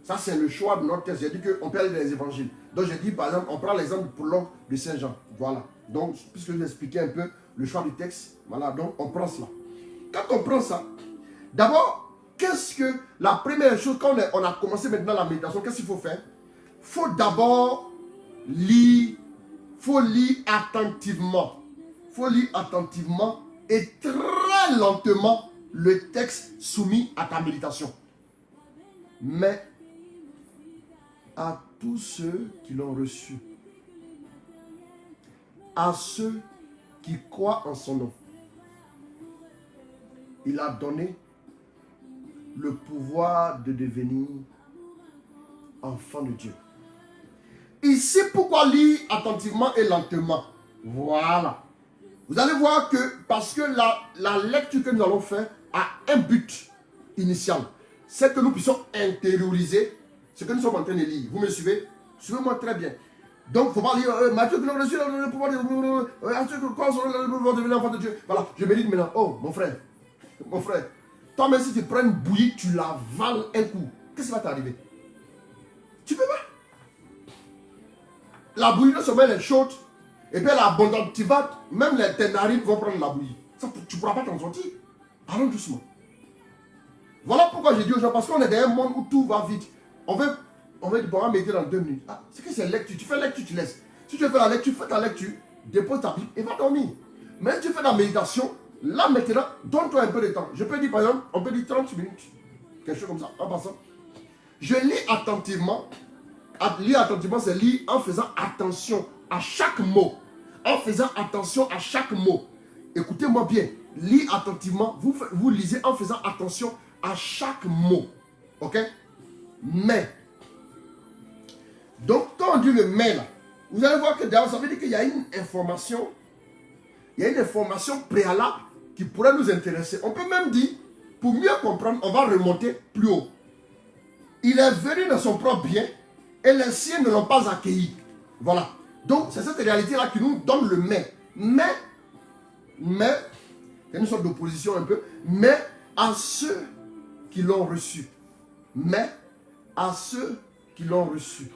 Ça, c'est le choix de notre texte. J'ai dit qu'on peut aller dans les évangiles. Donc, j'ai dit, par exemple, on prend l'exemple pour l'oncle de Saint Jean. Voilà. Donc, puisque je vous ai expliqué un peu le choix du texte, voilà, donc on prend cela. Quand on prend ça, d'abord, qu'est-ce que la première chose, quand on a commencé maintenant la méditation, qu'est-ce qu'il faut faire? Il faut d'abord lire, attentivement. Il faut lire attentivement et très lentement le texte soumis à ta méditation. Mais à tous ceux qui l'ont reçu, à ceux qui croient en son nom, il a donné le pouvoir de devenir enfant de Dieu. Ici, pourquoi lire attentivement et lentement? Voilà. Vous allez voir que, parce que la lecture que nous allons faire a un but initial. C'est que nous puissions intérioriser ce que nous sommes en train de lire. Vous me suivez? Suivez-moi très bien. Donc, il ne faut pas lire Matthieu qui l'a reçu le pouvoir de devenir enfant de Dieu. Voilà, je médite maintenant. Oh, mon frère, toi même si tu prends une bouillie, tu la vales un coup. Qu'est-ce qui va t'arriver? Tu peux pas. La bouillie, non seulement elle est chaude, et puis elle est abondante. Tu vas, même tes narines vont prendre la bouillie. Ça, tu ne pourras pas t'en sortir. Allons doucement. Voilà pourquoi j'ai dit aux gens, parce qu'on est dans un monde où tout va vite. On va méditer dans 2 minutes. Ah, c'est que c'est lecture. Tu fais lecture, tu laisses. Si tu veux faire la lecture, fais ta lecture, dépose ta Bible et va dormir. Mais si tu fais la méditation, là maintenant, donne-toi un peu de temps. Je peux dire par exemple, on peut dire 30 minutes. Quelque chose comme ça, en passant. Je lis attentivement. Lire attentivement, c'est lire en faisant attention à chaque mot. En faisant attention à chaque mot. Écoutez-moi bien. Lire attentivement. Vous lisez en faisant attention à chaque mot. Ok? Mais. Donc, quand on dit le mais là, vous allez voir que d'ailleurs, ça veut dire qu'il y a une information. Il y a une information préalable qui pourrait nous intéresser. On peut même dire, pour mieux comprendre, on va remonter plus haut. Il est venu dans son propre bien et les siens ne l'ont pas accueilli. Voilà. Donc, c'est cette réalité-là qui nous donne le mais. Mais, il y a une sorte d'opposition un peu, mais à ceux qui l'ont reçu. Mais à ceux qui l'ont reçu.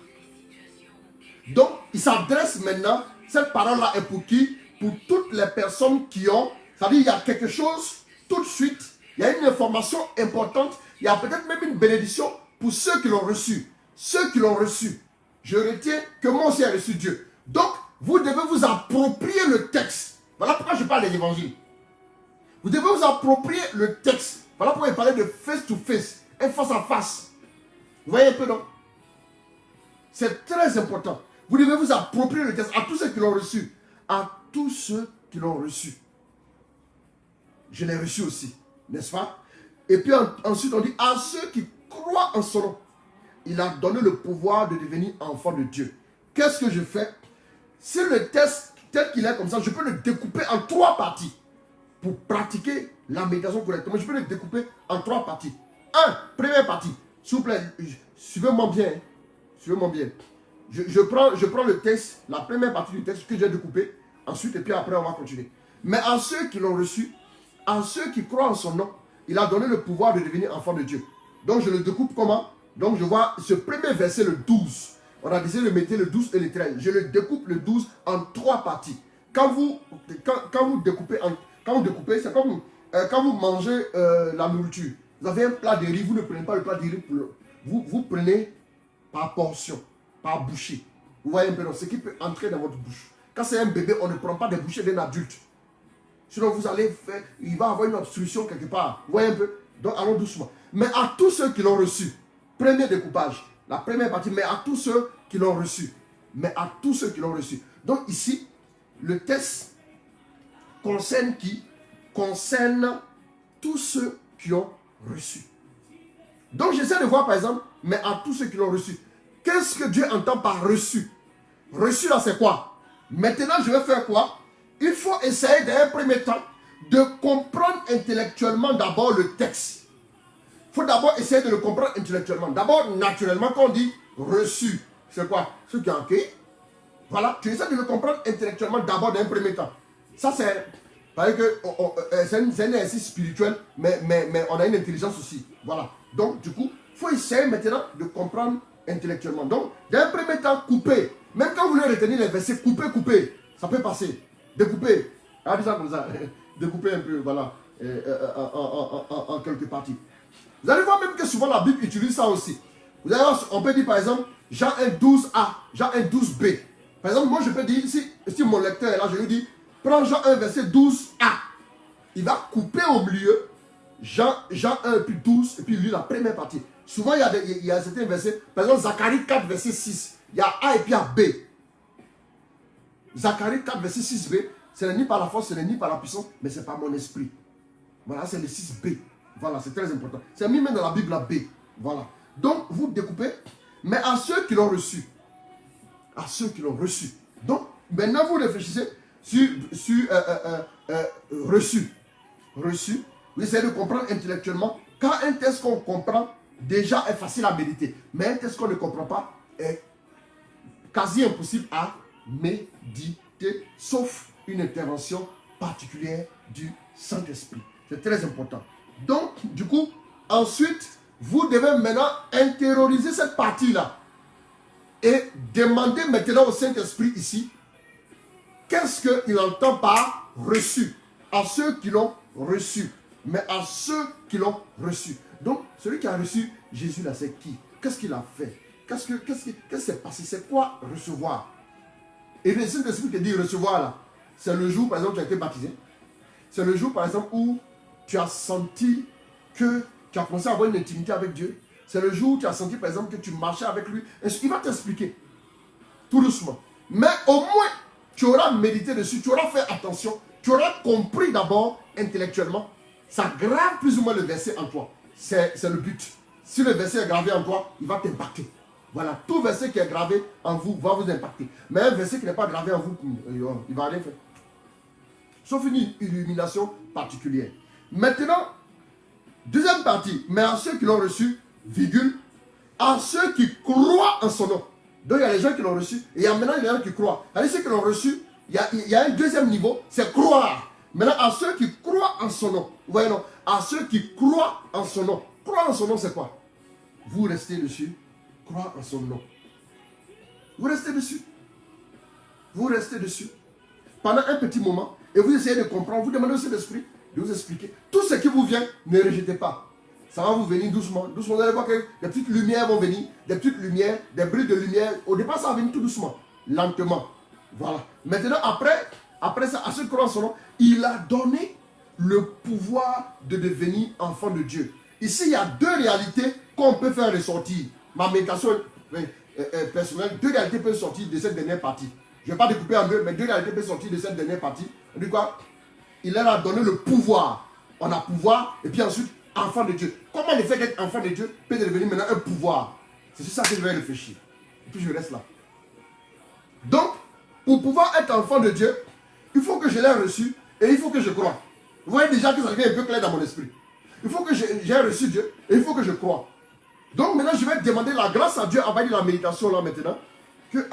Donc, il s'adresse maintenant, cette parole-là est pour qui? Pour toutes les personnes qui ont, c'est-à-dire il y a quelque chose, tout de suite, il y a une information importante, il y a peut-être même une bénédiction pour ceux qui l'ont reçu. Ceux qui l'ont reçu, je retiens que moi aussi j'ai reçu Dieu. Donc, vous devez vous approprier le texte. Voilà pourquoi je parle des évangiles. Vous devez vous approprier le texte. Voilà pourquoi il parlait de face to face, et face à face. Vous voyez un peu, non? C'est très important. Vous devez vous approprier le texte à tous ceux qui l'ont reçu. À tous ceux qui l'ont reçu. Je l'ai reçu aussi, n'est-ce pas? Et puis ensuite on dit à ceux qui croient en son nom. Il a donné le pouvoir de devenir enfant de Dieu. Qu'est-ce que je fais? Si le texte tel qu'il est comme ça, je peux le découper en 3 parties. Pour pratiquer la méditation correctement, je peux le découper en 3 parties. Première partie. S'il vous plaît, suivez-moi bien. Suivez-moi bien. Je prends le texte, la première partie du texte que j'ai découpé. Ensuite, et puis après, on va continuer. Mais à ceux qui l'ont reçu, à ceux qui croient en son nom, il a donné le pouvoir de devenir enfant de Dieu. Donc je le découpe comment? Donc je vois ce premier verset, le 12. On a décidé de mettre le 12 et le 13. Je le découpe le 12 en 3 parties. Quand vous découpez, c'est comme quand vous mangez la nourriture. Vous avez un plat de riz, vous ne prenez pas le plat de riz, vous prenez par portion, par bouchée. Vous voyez un peu ce qui peut entrer dans votre bouche. Quand c'est un bébé, on ne prend pas des bouchées d'un adulte. Sinon vous allez faire, il va avoir une obstruction quelque part. Vous voyez un peu? Donc allons doucement. Mais à tous ceux qui l'ont reçu, premier découpage, la première partie, mais à tous ceux qui l'ont reçu. Mais à tous ceux qui l'ont reçu. Donc ici, le texte concerne qui? Concerne tous ceux qui ont reçu. Donc j'essaie de voir par exemple, mais à tous ceux qui l'ont reçu. Qu'est-ce que Dieu entend par reçu? Reçu là c'est quoi? Maintenant je vais faire quoi? Il faut essayer dans un premier temps de comprendre intellectuellement d'abord le texte. Il faut d'abord essayer de le comprendre intellectuellement. D'abord, naturellement, quand on dit reçu, c'est quoi? Ce qui est accueilli. Voilà, tu essaies de le comprendre intellectuellement d'abord dans un premier temps. Ça, c'est un exercice spirituel, mais on a une intelligence aussi. Voilà. Donc, du coup, il faut essayer maintenant de comprendre intellectuellement. Donc, dans un premier temps, couper. Même quand vous voulez retenir les versets, couper. Ça peut passer. Découper. Regardez ça comme ça. Découper un peu, voilà, en quelques parties. Vous allez voir même que souvent la Bible utilise ça aussi. Vous allez voir, on peut dire par exemple Jean 1, 12a, Jean 1, 12b. Par exemple, moi je peux dire, si mon lecteur est là, je lui dis, prends Jean 1, verset 12a. Il va couper au milieu Jean 1, puis 12, et puis lui la première partie. Souvent il y a certains versets, par exemple Zacharie 4, verset 6. Il y a A et puis il y a B. Zacharie 4, verset 6b, ce n'est ni par la force, ce n'est ni par la puissance, mais c'est par mon esprit. Voilà, c'est le 6b. Voilà, c'est très important. C'est mis même dans la Bible, la B. Voilà. Donc, vous découpez, mais à ceux qui l'ont reçu. À ceux qui l'ont reçu. Donc, maintenant, vous réfléchissez sur reçu. Reçu. Vous essayez de comprendre intellectuellement. Quand un texte qu'on comprend, déjà est facile à méditer. Mais un texte qu'on ne comprend pas est quasi impossible à méditer, sauf une intervention particulière du Saint-Esprit. C'est très important. Donc, du coup, ensuite, vous devez maintenant intérioriser cette partie-là et demander maintenant au Saint-Esprit ici, qu'est-ce qu'il entend par reçu? À ceux qui l'ont reçu. Mais à ceux qui l'ont reçu. Donc, celui qui a reçu Jésus là, c'est qui? Qu'est-ce qu'il a fait? Qu'est-ce qui s'est passé? C'est quoi recevoir? Et le Saint-Esprit qui dit recevoir là, c'est le jour, par exemple, où tu as été baptisé. C'est le jour, par exemple, où tu as senti que tu as commencé à avoir une intimité avec Dieu. C'est le jour où tu as senti, par exemple, que tu marchais avec lui. Il va t'expliquer. Tout doucement. Mais au moins, tu auras médité dessus, tu auras fait attention, tu auras compris d'abord intellectuellement. Ça grave plus ou moins le verset en toi. C'est le but. Si le verset est gravé en toi, il va t'impacter. Voilà, tout verset qui est gravé en vous va vous impacter. Mais un verset qui n'est pas gravé en vous, il ne va rien faire. Sauf une illumination particulière. Maintenant, deuxième partie, mais à ceux qui l'ont reçu, virgule, à ceux qui croient en son nom. Donc il y a les gens qui l'ont reçu, et maintenant il y a les gens qui croient. C'est-à-dire ceux qui l'ont reçu, il y a un deuxième niveau, c'est croire. Maintenant, à ceux qui croient en son nom. Vous voyez, non? À ceux qui croient en son nom. Croire en son nom, c'est quoi? Vous restez dessus. Croire en son nom. Vous restez dessus. Vous restez dessus. Pendant un petit moment, et vous essayez de comprendre, vous demandez au Saint-Esprit de vous expliquer. Tout ce qui vous vient, ne rejetez pas. Ça va vous venir doucement. Doucement, vous allez voir que des petites lumières vont venir. Des petites lumières, des brils de lumière. Au départ, ça va venir tout doucement. Lentement. Voilà. Maintenant, après ça, à ceux qui croient en son nom, il a donné le pouvoir de devenir enfant de Dieu. Ici, il y a deux réalités qu'on peut faire ressortir. Ma méditation personnelle, deux réalités peuvent sortir de cette dernière partie. Je ne vais pas découper en deux, mais deux réalités peuvent sortir de cette dernière partie. On dit quoi? Il leur a donné le pouvoir. On a pouvoir, et puis ensuite, enfant de Dieu. Comment le fait d'être enfant de Dieu peut devenir maintenant un pouvoir? C'est sur ça que je vais réfléchir. Et puis je reste là. Donc, pour pouvoir être enfant de Dieu, il faut que je l'ai reçu et il faut que je croie. Vous voyez déjà que ça devient un peu clair dans mon esprit. Il faut que j'ai reçu Dieu et il faut que je croie. Donc maintenant, je vais demander la grâce à Dieu avant de la méditation là maintenant. Que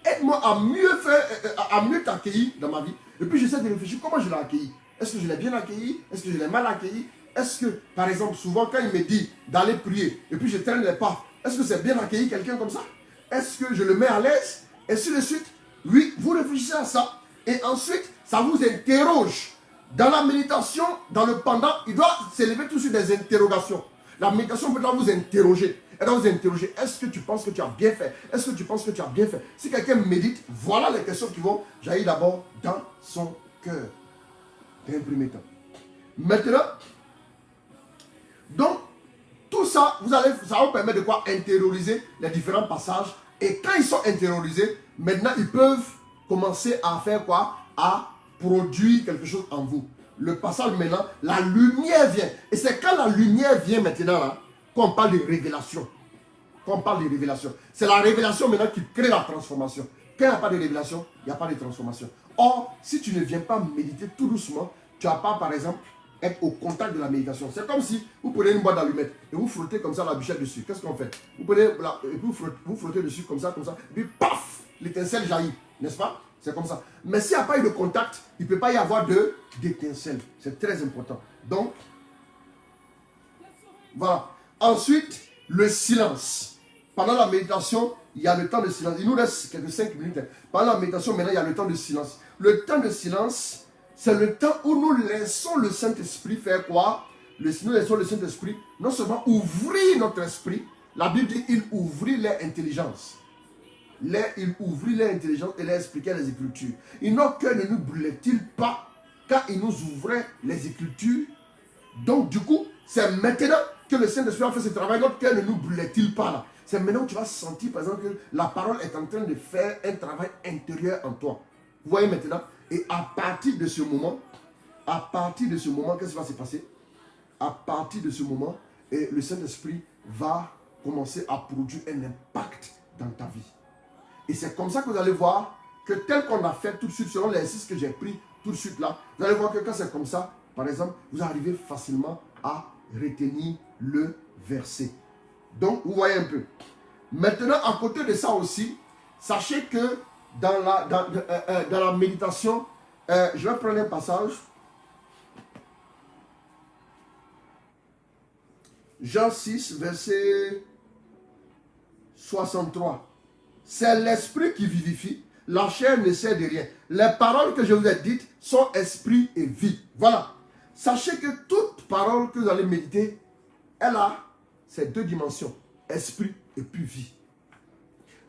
aide-moi à mieux faire, à mieux t'accueillir dans ma vie. Et puis j'essaie de réfléchir comment je l'ai accueilli. Est-ce que je l'ai bien accueilli? Est-ce que je l'ai mal accueilli? Est-ce que, par exemple, souvent quand il me dit d'aller prier et puis je traîne les pas, est-ce que c'est bien accueilli quelqu'un comme ça? Est-ce que je le mets à l'aise? Et ainsi de suite. Oui, vous réfléchissez à ça. Et ensuite, ça vous interroge. Dans la méditation, dans le pendant, il doit s'élever tout de suite des interrogations. La méditation peut vous interroger. Elle doit vous interroger. Est-ce que tu penses que tu as bien fait? Est-ce que tu penses que tu as bien fait? Si quelqu'un médite, voilà les questions qui vont jaillir d'abord dans son cœur. D'un premier temps. Maintenant, donc, tout ça, ça va vous permettre de quoi? Intérioriser les différents passages. Et quand ils sont intériorisés, maintenant, ils peuvent commencer à faire quoi? À produire quelque chose en vous. Le passage maintenant, la lumière vient. Et c'est quand la lumière vient maintenant, là, qu'on parle de révélation. Qu'on parle de révélation. C'est la révélation maintenant qui crée la transformation. Quand il n'y a pas de révélation, il n'y a pas de transformation. Or, si tu ne viens pas méditer tout doucement, tu n'as pas, par exemple, être au contact de la méditation. C'est comme si vous prenez une boîte d'allumettes et vous frottez comme ça la bûchette dessus. Qu'est-ce qu'on fait? Vous prenez et puis vous frottez dessus comme ça, et puis paf, l'étincelle jaillit, n'est-ce pas? C'est comme ça. Mais s'il n'y a pas eu de contact, il ne peut pas y avoir d'étincelle. C'est très important. Donc, voilà. Ensuite, le silence. Pendant la méditation, il y a le temps de silence. Il nous reste quelques 5 minutes. Pendant la méditation, maintenant, il y a le temps de silence. Le temps de silence, c'est le temps où nous laissons le Saint-Esprit faire quoi? Nous laissons le Saint-Esprit non seulement ouvrir notre esprit, la Bible dit il ouvrit leur intelligence. Il ouvrit leur intelligence et leur expliquait les Écritures. Et notre cœur ne nous brûlait-il pas quand il nous ouvrait les Écritures? Donc du coup, c'est maintenant que le Saint-Esprit a fait ce travail. Notre cœur ne nous brûlait-il pas là? C'est maintenant que tu vas sentir par exemple que la parole est en train de faire un travail intérieur en toi. Vous voyez maintenant? Et à partir de ce moment, qu'est-ce qui va se passer? À partir de ce moment, le Saint-Esprit va commencer à produire un impact dans ta vie. Et c'est comme ça que vous allez voir que tel qu'on a fait tout de suite, selon l'exercice que j'ai pris tout de suite là, vous allez voir que quand c'est comme ça, par exemple, vous arrivez facilement à retenir le verset. Donc, vous voyez un peu. Maintenant, à côté de ça aussi, sachez que dans la méditation, je vais prendre un passage. Jean 6, verset 63. C'est l'esprit qui vivifie, la chair ne sert de rien. Les paroles que je vous ai dites sont esprit et vie. Voilà. Sachez que toute parole que vous allez méditer, elle a ces deux dimensions, esprit et puis vie.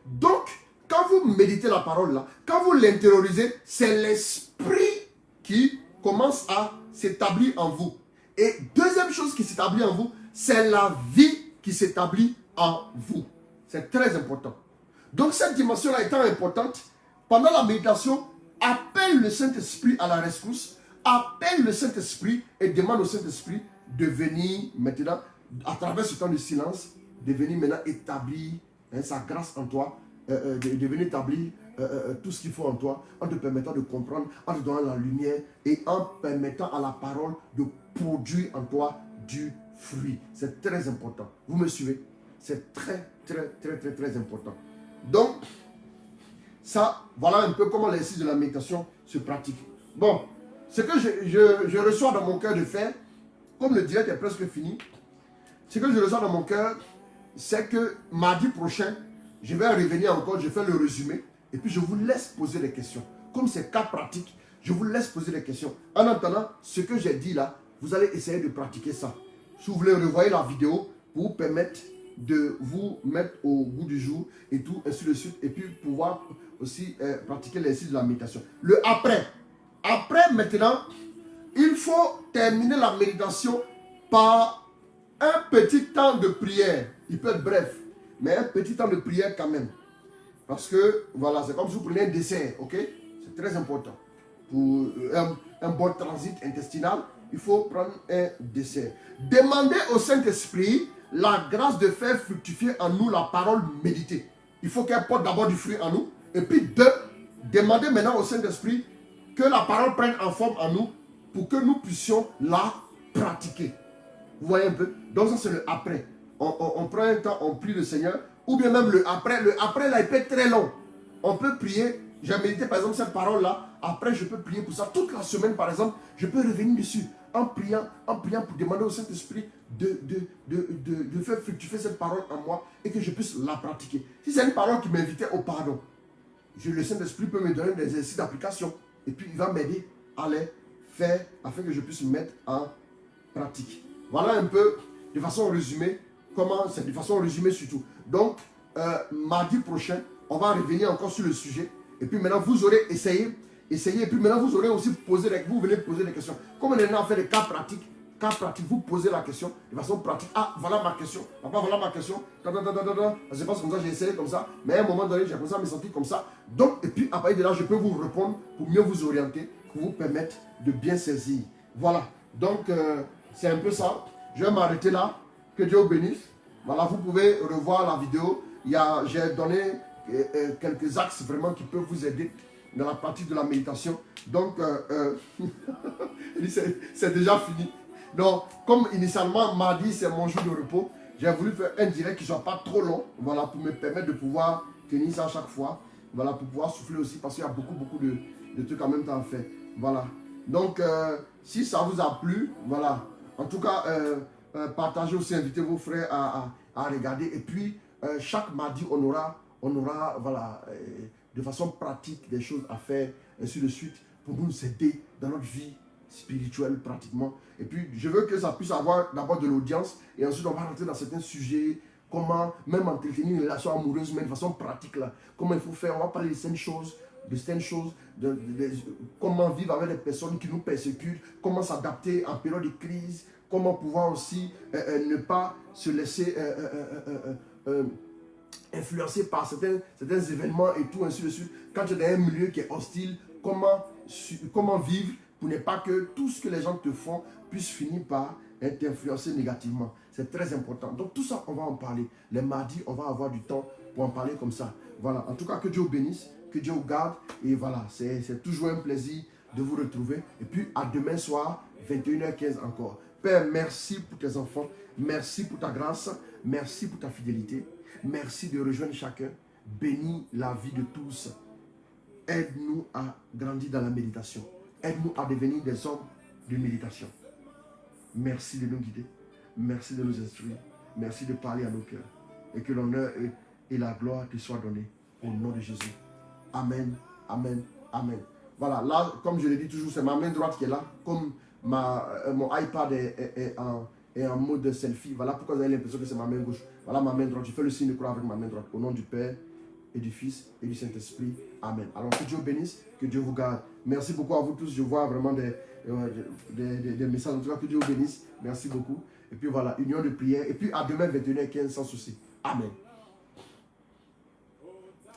Donc, quand vous méditez la parole là, quand vous l'intériorisez, c'est l'esprit qui commence à s'établir en vous. Et deuxième chose qui s'établit en vous, c'est la vie qui s'établit en vous. C'est très important. Donc cette dimension-là étant importante, pendant la méditation, appelle le Saint-Esprit à la rescousse, appelle le Saint-Esprit et demande au Saint-Esprit de venir maintenant, à travers ce temps de silence, de venir maintenant établir sa grâce en toi, de venir établir tout ce qu'il faut en toi, en te permettant de comprendre, en te donnant la lumière et en permettant à la parole de produire en toi du fruit. C'est très important. Vous me suivez? C'est très important. Donc, ça, voilà un peu comment l'exercice de la méditation se pratique. Bon, ce que je reçois dans mon cœur de faire, comme le direct est presque fini, ce que je reçois dans mon cœur, c'est que mardi prochain, je vais revenir encore, je fais le résumé, et puis je vous laisse poser des questions. Comme c'est cas pratique, je vous laisse poser des questions. En attendant, ce que j'ai dit là, vous allez essayer de pratiquer ça. Si vous voulez revoir la vidéo pour vous permettre de vous mettre au goût du jour et tout, ainsi de suite, et puis pouvoir aussi pratiquer l'exercice de la méditation. Le après. Après, maintenant, il faut terminer la méditation par un petit temps de prière. Il peut être bref, mais un petit temps de prière quand même. Parce que, voilà, c'est comme si vous prenez un dessert, ok? C'est très important. Pour un bon transit intestinal, il faut prendre un dessert. Demandez au Saint-Esprit la grâce de faire fructifier en nous la parole méditée. Il faut qu'elle porte d'abord du fruit en nous. Et puis demandez maintenant au Saint-Esprit que la parole prenne en forme en nous pour que nous puissions la pratiquer. Vous voyez un peu? Donc ça c'est le après. On prend un temps, on prie le Seigneur. Ou bien même le après. Le après là, il peut être très long. On peut prier j'ai médité par exemple cette parole-là, après je peux prier pour ça. Toute la semaine par exemple, je peux revenir dessus en priant pour demander au Saint-Esprit de faire fructifier cette parole en moi et que je puisse la pratiquer. Si c'est une parole qui m'invitait au pardon, le Saint-Esprit peut me donner des exercices d'application et puis il va m'aider à les faire afin que je puisse mettre en pratique. Voilà un peu de façon résumée comment, c'est de façon résumée surtout. Donc, mardi prochain, on va revenir encore sur le sujet. Et puis maintenant, vous aurez essayé. Et puis maintenant, vous aurez aussi posé, vous venez poser des questions. Comme on est en fait des cas pratiques, vous posez la question de façon pratique. Ah, voilà ma question. Papa, voilà ma question. Ça se passe comme ça, j'ai essayé comme ça. Mais à un moment donné, j'ai commencé à me sentir comme ça. Donc, et puis à partir de là, je peux vous répondre pour mieux vous orienter, pour vous permettre de bien saisir. Voilà. Donc, c'est un peu ça. Je vais m'arrêter là. Que Dieu vous bénisse. Voilà, vous pouvez revoir la vidéo. J'ai donné quelques axes vraiment qui peuvent vous aider dans la pratique de la méditation. Donc, c'est déjà fini. Donc, comme initialement, mardi, c'est mon jour de repos, j'ai voulu faire un direct qui ne soit pas trop long, voilà, pour me permettre de pouvoir tenir ça à chaque fois, voilà, pour pouvoir souffler aussi, parce qu'il y a beaucoup de trucs en même temps à faire. Voilà. Donc, si ça vous a plu, voilà, en tout cas, partagez aussi, invitez vos frères à regarder. Et puis, chaque mardi, on aura voilà, de façon pratique des choses à faire, ainsi de suite, pour nous aider dans notre vie spirituelle pratiquement. Et puis, je veux que ça puisse avoir d'abord de l'audience, et ensuite, on va rentrer dans certains sujets, comment même entretenir une relation amoureuse, mais de façon pratique, là. Comment il faut faire, on va parler de certaines choses, comment vivre avec des personnes qui nous persécutent, comment s'adapter en période de crise, comment pouvoir aussi ne pas se laisser influencé par certains événements et tout, ainsi de suite. Quand tu es dans un milieu qui est hostile, comment vivre pour ne pas que tout ce que les gens te font puisse finir par t'influencer négativement. C'est très important. Donc tout ça, on va en parler. Les mardis, on va avoir du temps pour en parler comme ça. Voilà. En tout cas, que Dieu vous bénisse, que Dieu vous garde. Et voilà, c'est toujours un plaisir de vous retrouver. Et puis à demain soir, 21h15 encore. Père, merci pour tes enfants. Merci pour ta grâce. Merci pour ta fidélité. Merci de rejoindre chacun. Bénis la vie de tous. Aide-nous à grandir dans la méditation. Aide-nous à devenir des hommes de méditation. Merci de nous guider. Merci de nous instruire. Merci de parler à nos cœurs. Et que l'honneur et la gloire te soient donnés au nom de Jésus. Amen, amen, amen. Voilà, là, comme je l'ai dit toujours, c'est ma main droite qui est là. Comme mon iPad est en mode selfie. Voilà pourquoi vous avez l'impression que c'est ma main gauche. Voilà ma main droite. Je fais le signe de croix avec ma main droite. Au nom du Père et du Fils et du Saint-Esprit. Amen. Alors que Dieu bénisse, que Dieu vous garde. Merci beaucoup à vous tous. Je vois vraiment des messages. En tout cas, que Dieu vous bénisse. Merci beaucoup. Et puis voilà, union de prière. Et puis à demain 21h15 sans souci. Amen.